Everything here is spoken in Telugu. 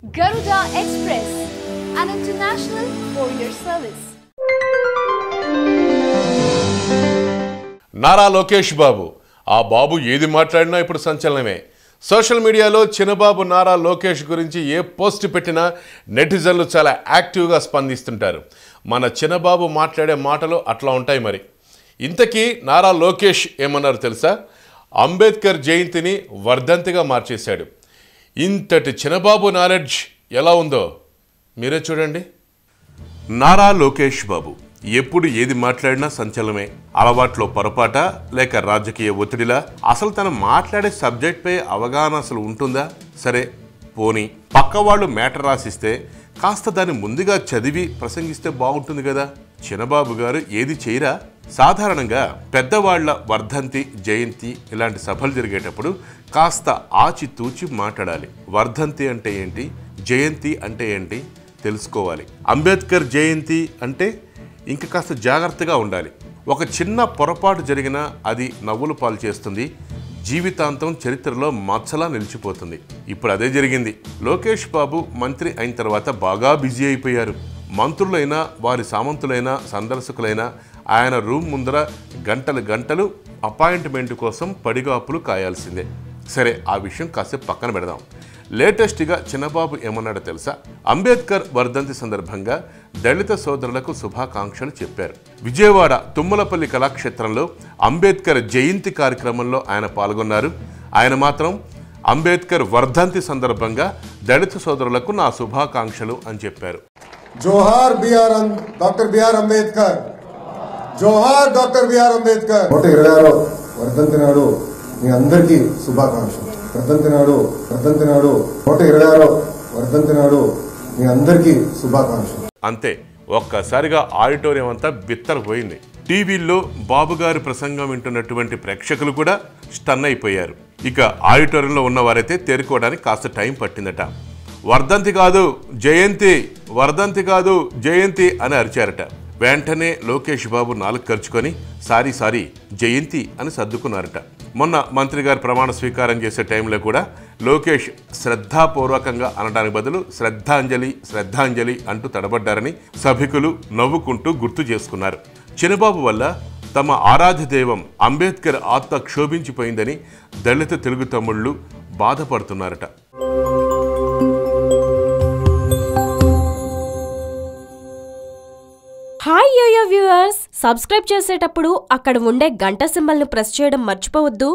Garuda Express, an international courier service. Nara Lokesh Babu ఆ బాబు ఏది మాట్లాడినా ఇప్పుడు సంచలనమే. సోషల్ మీడియాలో చిన్నబాబు నారా లోకేష్ గురించి ఏ పోస్ట్ పెట్టినా నెటిజన్లు చాలా యాక్టివ్గా స్పందిస్తుంటారు. మన చిన్నబాబు మాట్లాడే మాటలు అట్లా ఉంటాయి. మరి ఇంతకీ నారా లోకేష్ ఏమన్నారు తెలుసా? అంబేద్కర్ జయంతిని వర్ధంతిగా మార్చేశాడు. ఇంతటి చిన్నబాబు నాలెడ్జ్ ఎలా ఉందో మీరే చూడండి. నారా లోకేష్ బాబు ఎప్పుడు ఏది మాట్లాడినా సంచలనమే. అలవాట్లో పొరపాట లేక రాజకీయ ఒత్తిడిలా? అసలు తను మాట్లాడే సబ్జెక్ట్పై అవగాహన అసలు ఉంటుందా? సరే పోనీ పక్క వాళ్ళు మ్యాటర్ రాసిస్తే కాస్త దాన్ని ముందుగా చదివి ప్రసంగిస్తే బాగుంటుంది కదా. చిన్నబాబు గారు ఏది చేయరా? సాధారణంగా పెద్దవాళ్ల వర్ధంతి, జయంతి ఇలాంటి సభలు జరిగేటప్పుడు కాస్త ఆచితూచి మాట్లాడాలి. వర్ధంతి అంటే ఏంటి, జయంతి అంటే ఏంటి తెలుసుకోవాలి. అంబేద్కర్ జయంతి అంటే ఇంక కాస్త జాగ్రత్తగా ఉండాలి. ఒక చిన్న పొరపాటు జరిగినా అది నవ్వులు పాలు చేస్తుంది, జీవితాంతం చరిత్రలో మచ్చలా నిలిచిపోతుంది. ఇప్పుడు అదే జరిగింది. లోకేష్ బాబు మంత్రి అయిన తర్వాత బాగా బిజీ అయిపోయారు. మంత్రులైనా వారి సామంతులైనా సందర్శకులైనా ఆయన రూమ్ ముందర గంటలు గంటలు అపాయింట్మెంట్ కోసం పడిగాపులు కాయాల్సిందే. సరే ఆ విషయం కాసేపు పక్కన పెడదాం. లేటెస్ట్గా చిన్నబాబు ఏమన్నాడో తెలుసా? అంబేద్కర్ వర్ధంతి సందర్భంగా దళిత సోదరులకు శుభాకాంక్షలు చెప్పారు. విజయవాడ తుమ్మలపల్లి కళాక్షేత్రంలో అంబేద్కర్ జయంతి కార్యక్రమంలో ఆయన పాల్గొన్నారు. ఆయన మాత్రం అంబేద్కర్ వర్ధంతి సందర్భంగా దళిత సోదరులకు నా శుభాకాంక్షలు అని చెప్పారు. జోహార్ డాక్టర్ బిఆర్ అంబేద్కర్, జోహార్ డాక్టర్ బిఆర్ అంబేద్కర్. 126వ వర్ధంతి నాడు మీ అందరికీ శుభాకాంక్షలు. వర్ధంతి నాడు 126వ వర్ధంతి నాడు మీ అందరికీ శుభాకాంక్షలు. అంతే, ఒక్కసారిగా ఆడిటోరియం అంతా బిత్తరపోయింది. టీవీల్లో బాబు గారి ప్రసంగం వింటున్నటువంటి ప్రేక్షకులు కూడా స్టన్ అయిపోయారు. ఇక ఆడిటోరియంలో ఉన్నవారైతే తేరుకోవడానికి కాస్త టైం పట్టిందట. వర్ధంతి కాదు జయంతి, వర్ధంతి కాదు జయంతి అని అరిచారట. వెంటనే లోకేష్ బాబు నాలుగు ఖర్చుకొని సారీ జయంతి అని సర్దుకున్నారట. మొన్న మంత్రి గారు ప్రమాణ స్వీకారం చేసే టైంలో కూడా లోకేష్ శ్రద్ధాపూర్వకంగా అనడానికి బదులు శ్రద్ధాంజలి అంటూ తడబడ్డారని సభికులు నవ్వుకుంటూ గుర్తు చేసుకున్నారు. చిన్నబాబు వల్ల తమ ఆరాధ్య దైవం అంబేద్కర్ ఆత్మ క్షోభించిపోయిందని దళిత తెలుగు తమ్ముళ్ళు బాధపడుతున్నారట. హాయ్ యోయో వ్యూవర్స్, సబ్స్క్రైబ్ చేసేటప్పుడు అక్కడ ఉండే గంట సింబల్ను ప్రెస్ చేయడం మర్చిపోవద్దు.